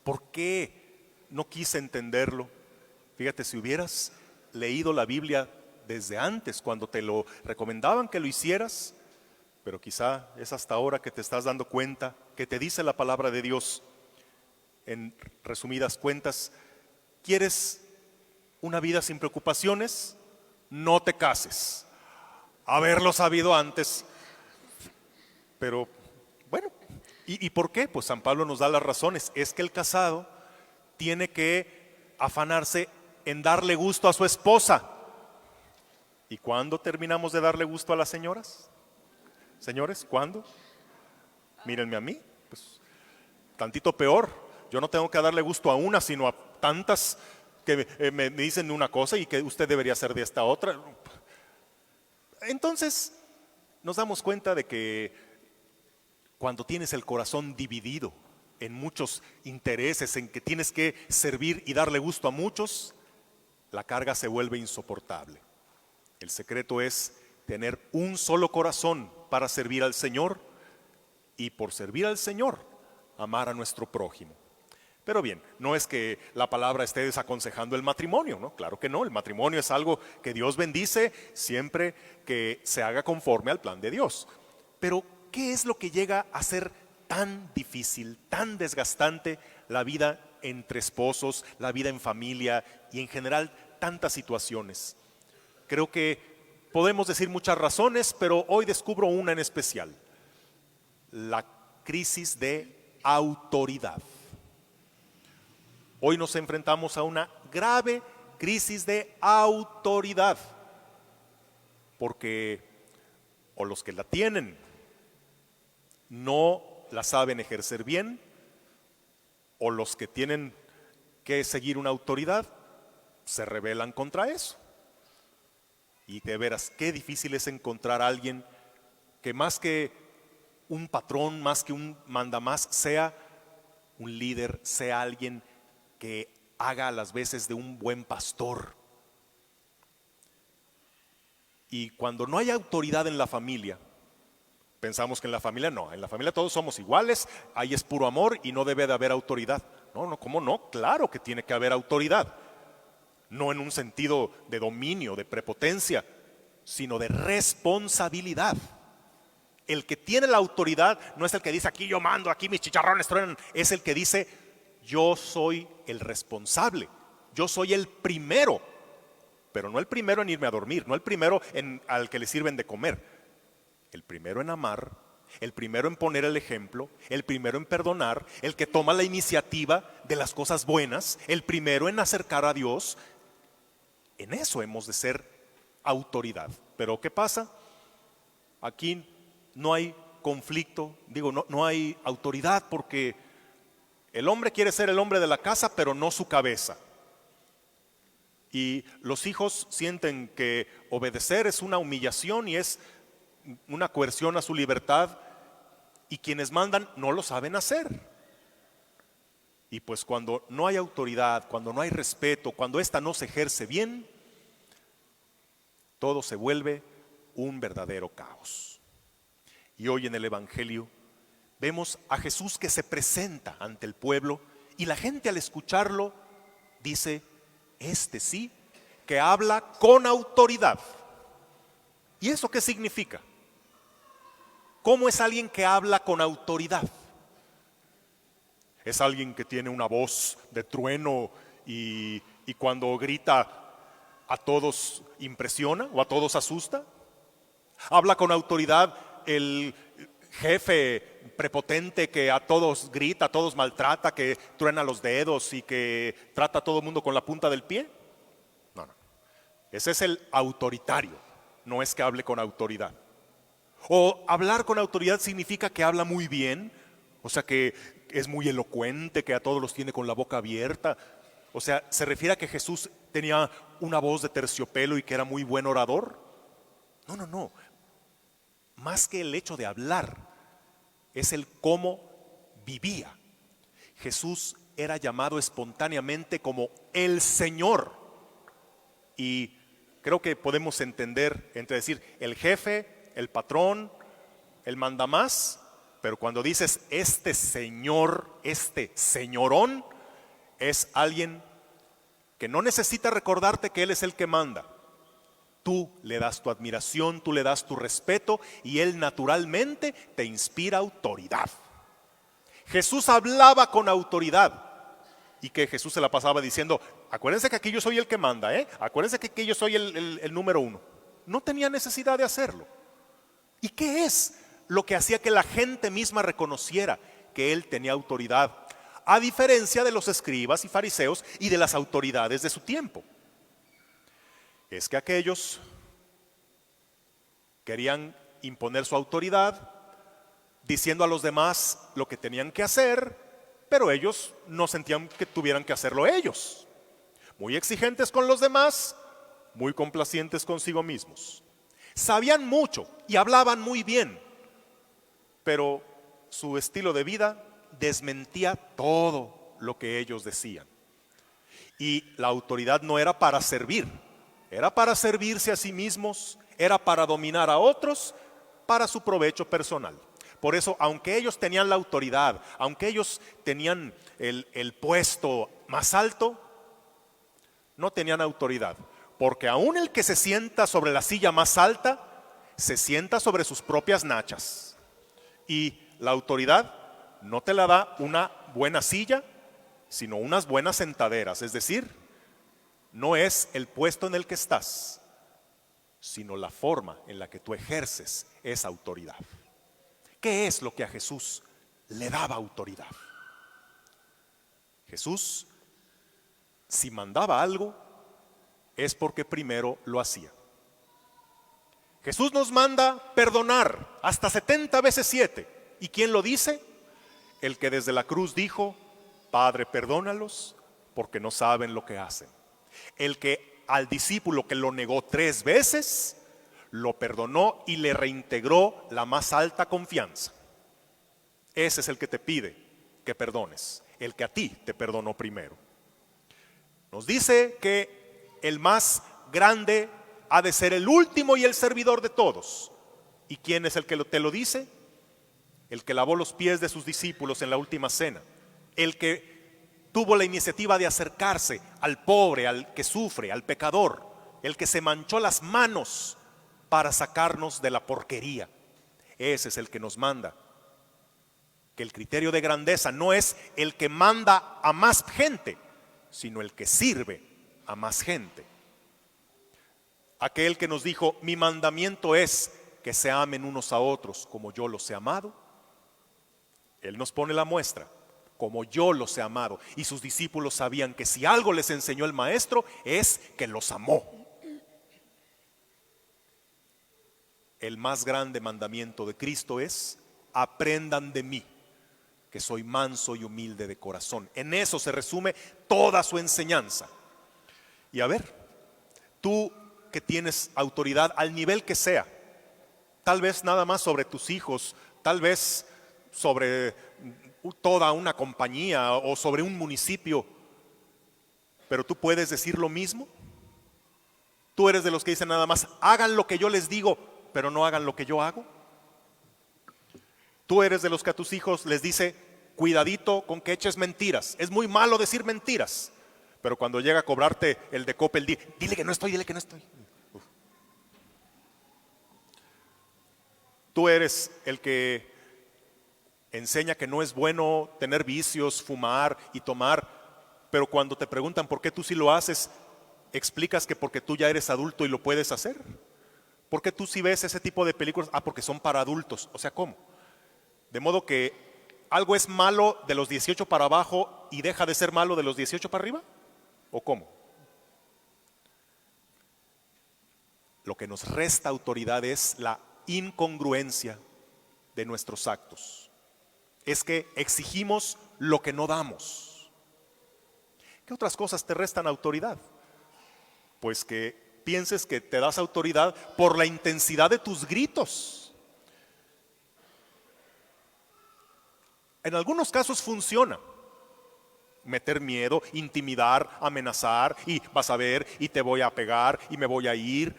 ¿Por qué no quise entenderlo? Fíjate, si hubieras leído la Biblia desde antes, cuando te lo recomendaban que lo hicieras, pero quizá es hasta ahora que te estás dando cuenta que te dice la palabra de Dios. En resumidas cuentas, ¿quieres una vida sin preocupaciones? No te cases. Haberlo sabido antes. Pero bueno, ¿y por qué? Pues San Pablo nos da las razones. Es que el casado tiene que afanarse en darle gusto a su esposa. ¿Y cuándo terminamos de darle gusto a las señoras? Señores, ¿cuándo? Mírenme a mí, pues tantito peor. Yo no tengo que darle gusto a una, sino a tantas que me dicen una cosa y que usted debería hacer de esta otra. Entonces nos damos cuenta de que cuando tienes el corazón dividido en muchos intereses, en que tienes que servir y darle gusto a muchos, la carga se vuelve insoportable. El secreto es tener un solo corazón para servir al Señor y por servir al Señor amar a nuestro prójimo. Pero bien, no es que la palabra esté desaconsejando el matrimonio, ¿no? Claro que no, el matrimonio es algo que Dios bendice siempre que se haga conforme al plan de Dios. Pero ¿qué es lo que llega a ser tan difícil, tan desgastante la vida entre esposos, la vida en familia y en general tantas situaciones? Creo que podemos decir muchas razones, pero hoy descubro una en especial: la crisis de autoridad. Hoy nos enfrentamos a una grave crisis de autoridad, porque o los que la tienen no la saben ejercer bien, o los que tienen que seguir una autoridad se rebelan contra eso. Y de veras, qué difícil es encontrar a alguien que más que un patrón, más que un mandamás, sea un líder, sea alguien que haga a las veces de un buen pastor. Y cuando no hay autoridad en la familia, pensamos que en la familia no, en la familia todos somos iguales, ahí es puro amor y no debe de haber autoridad. No, ¿cómo no? Claro que tiene que haber autoridad. No en un sentido de dominio, de prepotencia, sino de responsabilidad. El que tiene la autoridad no es el que dice aquí yo mando, aquí mis chicharrones truenan, es el que dice yo soy el responsable, yo soy el primero, pero no el primero en irme a dormir, no el primero al que le sirven de comer, el primero en amar, el primero en poner el ejemplo, el primero en perdonar, el que toma la iniciativa de las cosas buenas, el primero en acercar a Dios. En eso hemos de ser autoridad. Pero ¿qué pasa? Aquí no hay conflicto, no hay autoridad porque el hombre quiere ser el hombre de la casa, pero no su cabeza. Y los hijos sienten que obedecer es una humillación y es una coerción a su libertad, y quienes mandan no lo saben hacer. Y pues cuando no hay autoridad, cuando no hay respeto, cuando ésta no se ejerce bien, todo se vuelve un verdadero caos. Y hoy en el Evangelio vemos a Jesús que se presenta ante el pueblo y la gente al escucharlo dice, este sí, que habla con autoridad. ¿Y eso qué significa? ¿Cómo es alguien que habla con autoridad? ¿Es alguien que tiene una voz de trueno y cuando grita a todos impresiona o a todos asusta? ¿Habla con autoridad el jefe prepotente que a todos grita, a todos maltrata, que truena los dedos y que trata a todo el mundo con la punta del pie? No. Ese es el autoritario, no es que hable con autoridad. O hablar con autoridad significa que habla muy bien, o sea que es muy elocuente, que a todos los tiene con la boca abierta. O sea, ¿se refiere a que Jesús tenía una voz de terciopelo y que era muy buen orador? No. Más que el hecho de hablar, es el cómo vivía. Jesús era llamado espontáneamente como el Señor. Y creo que podemos entender entre decir el jefe, el patrón, el mandamás, pero cuando dices este señor, este señorón, es alguien que no necesita recordarte que Él es el que manda. Tú le das tu admiración, tú le das tu respeto y Él naturalmente te inspira autoridad. Jesús hablaba con autoridad y que Jesús se la pasaba diciendo, acuérdense que aquí yo soy el que manda, acuérdense que aquí yo soy el número uno. No tenía necesidad de hacerlo. ¿Y qué es lo que hacía que la gente misma reconociera que Él tenía autoridad? A diferencia de los escribas y fariseos y de las autoridades de su tiempo. Es que aquellos querían imponer su autoridad diciendo a los demás lo que tenían que hacer, pero ellos no sentían que tuvieran que hacerlo ellos. Muy exigentes con los demás, muy complacientes consigo mismos. Sabían mucho y hablaban muy bien, pero su estilo de vida desmentía todo lo que ellos decían. Y la autoridad no era para servir, era para servirse a sí mismos, era para dominar a otros para su provecho personal. Por eso, aunque ellos tenían la autoridad, aunque ellos tenían el puesto más alto, no tenían autoridad. Porque aún el que se sienta sobre la silla más alta, se sienta sobre sus propias nachas. Y la autoridad no te la da una buena silla, sino unas buenas sentaderas. Es decir, no es el puesto en el que estás, sino la forma en la que tú ejerces esa autoridad. ¿Qué es lo que a Jesús le daba autoridad? Jesús, si mandaba algo, es porque primero lo hacía. Jesús nos manda perdonar hasta 70 veces 7. ¿Y quién lo dice? El que desde la cruz dijo, Padre, perdónalos porque no saben lo que hacen. El que al discípulo que lo negó 3 veces, lo perdonó y le reintegró la más alta confianza. Ese es el que te pide que perdones, el que a ti te perdonó primero. Nos dice que el más grande ha de ser el último y el servidor de todos. ¿Y quién es el que te lo dice? El que lavó los pies de sus discípulos en la última cena, el que tuvo la iniciativa de acercarse al pobre, al que sufre, al pecador, el que se manchó las manos para sacarnos de la porquería. Ese es el que nos manda. Que el criterio de grandeza no es el que manda a más gente, sino el que sirve a más gente. Aquel que nos dijo, mi mandamiento es que se amen unos a otros como yo los he amado. Él nos pone la muestra, como yo los he amado. Y sus discípulos sabían que si algo les enseñó el maestro es que los amó. El más grande mandamiento de Cristo es, aprendan de mí, que soy manso y humilde de corazón. En eso se resume toda su enseñanza. Y a ver, tú que tienes autoridad al nivel que sea, tal vez nada más sobre tus hijos, tal vez sobre toda una compañía o sobre un municipio, pero tú puedes decir lo mismo. Tú eres de los que dicen nada más, hagan lo que yo les digo, pero no hagan lo que yo hago. Tú eres de los que a tus hijos les dice, cuidadito con que eches mentiras. Es muy malo decir mentiras, pero cuando llega a cobrarte el de Coppel, dile que no estoy, dile que no estoy. Tú eres el que enseña que no es bueno tener vicios, fumar y tomar, pero cuando te preguntan por qué tú sí lo haces, explicas que porque tú ya eres adulto y lo puedes hacer. ¿Por qué tú sí ves ese tipo de películas? Porque son para adultos. O sea, ¿cómo? De modo que algo es malo de los 18 para abajo y deja de ser malo de los 18 para arriba. ¿O cómo? Lo que nos resta autoridad es la incongruencia de nuestros actos. Es que exigimos lo que no damos. ¿Qué otras cosas te restan autoridad? Pues que pienses que te das autoridad por la intensidad de tus gritos. En algunos casos funciona. Meter miedo, intimidar, amenazar, y vas a ver, y te voy a pegar, y me voy a ir.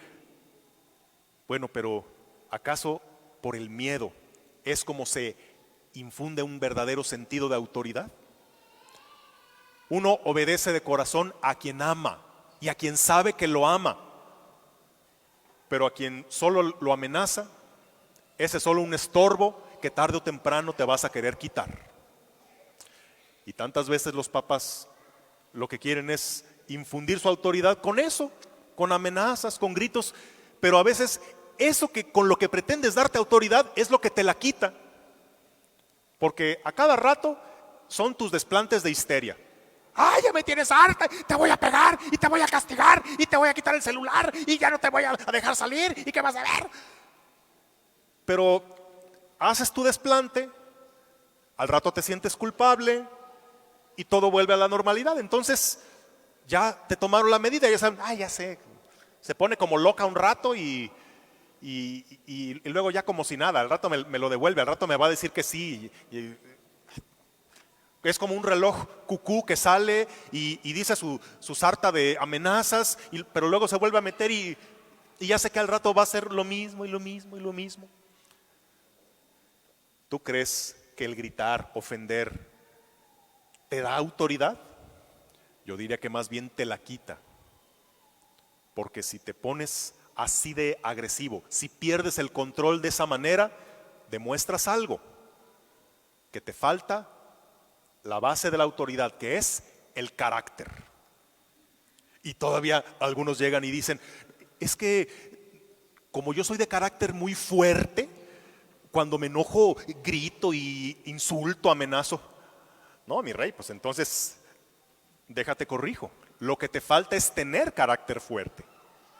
Bueno, pero ¿acaso por el miedo es como se infunde un verdadero sentido de autoridad? Uno obedece de corazón a quien ama y a quien sabe que lo ama. Pero a quien solo lo amenaza, ese es solo un estorbo que tarde o temprano te vas a querer quitar. Y tantas veces los papás lo que quieren es infundir su autoridad con eso, con amenazas, con gritos, pero a veces eso que con lo que pretendes darte autoridad es lo que te la quita. Porque a cada rato son tus desplantes de histeria. ¡Ay, ya me tienes harta! Te voy a pegar y te voy a castigar y te voy a quitar el celular y ya no te voy a dejar salir y qué vas a ver. Pero haces tu desplante, al rato te sientes culpable y todo vuelve a la normalidad. Entonces ya te tomaron la medida y ya saben, ya sé. Se pone como loca un rato y luego ya como si nada, al rato me lo devuelve, al rato me va a decir que sí. Es como un reloj cucú que sale y dice su sarta de amenazas, pero luego se vuelve a meter y ya sé que al rato va a ser lo mismo y lo mismo y lo mismo. ¿Tú crees que el gritar, ofender, te da autoridad? Yo diría que más bien te la quita. Porque si te pones así de agresivo, si pierdes el control de esa manera, demuestras algo, que te falta la base de la autoridad, que es el carácter. Y todavía algunos llegan y dicen, es que como yo soy de carácter muy fuerte, cuando me enojo grito y insulto, amenazo. No, mi rey, pues entonces déjate corrijo. Lo que te falta es tener carácter fuerte.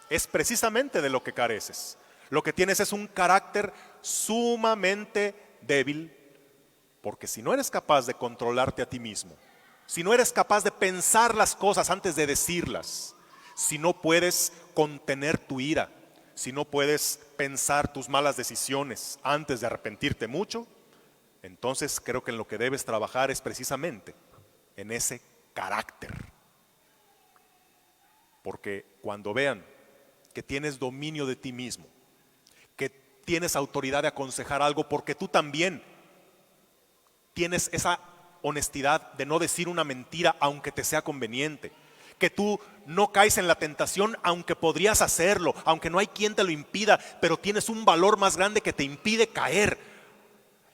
Es precisamente de lo que careces. Lo que tienes es un carácter sumamente débil. Porque si no eres capaz de controlarte a ti mismo, si no eres capaz de pensar las cosas antes de decirlas, si no puedes contener tu ira, si no puedes pensar tus malas decisiones antes de arrepentirte mucho, entonces creo que en lo que debes trabajar es precisamente en ese carácter. Porque cuando vean que tienes dominio de ti mismo, que tienes autoridad de aconsejar algo, porque tú también tienes esa honestidad de no decir una mentira aunque te sea conveniente, que tú no caes en la tentación aunque podrías hacerlo, aunque no hay quien te lo impida, pero tienes un valor más grande que te impide caer,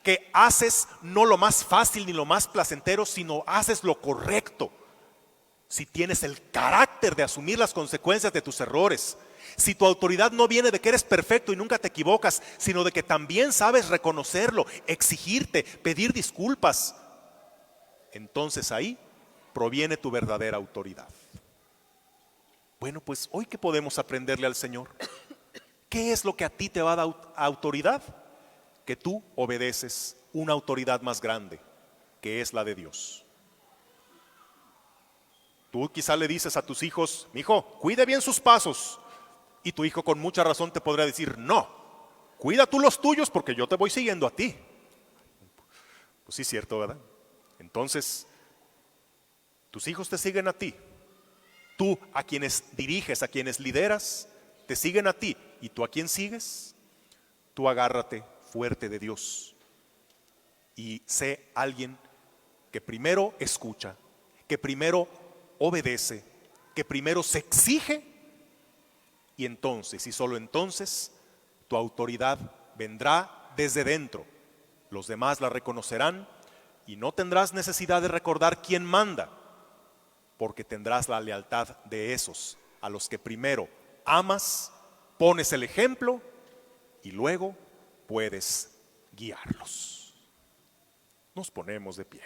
que haces no lo más fácil ni lo más placentero, sino haces lo correcto. Si tienes el carácter de asumir las consecuencias de tus errores, si tu autoridad no viene de que eres perfecto y nunca te equivocas, sino de que también sabes reconocerlo, exigirte, pedir disculpas, entonces ahí proviene tu verdadera autoridad. Bueno, pues hoy, ¿qué podemos aprenderle al Señor? ¿Qué es lo que a ti te va a dar autoridad? Que tú obedeces una autoridad más grande, que es la de Dios. Tú quizá le dices a tus hijos, mi hijo, cuide bien sus pasos. Y tu hijo con mucha razón te podrá decir, no, cuida tú los tuyos porque yo te voy siguiendo a ti. Pues sí, es cierto, ¿verdad? Entonces, tus hijos te siguen a ti. Tú a quienes diriges, a quienes lideras, te siguen a ti. ¿Y tú a quién sigues? Tú agárrate fuerte de Dios y sé alguien que primero escucha, que primero obedece, que primero se exige. Y entonces, y solo entonces, tu autoridad vendrá desde dentro. Los demás la reconocerán y no tendrás necesidad de recordar quién manda, porque tendrás la lealtad de esos a los que primero amas, pones el ejemplo y luego puedes guiarlos. Nos ponemos de pie.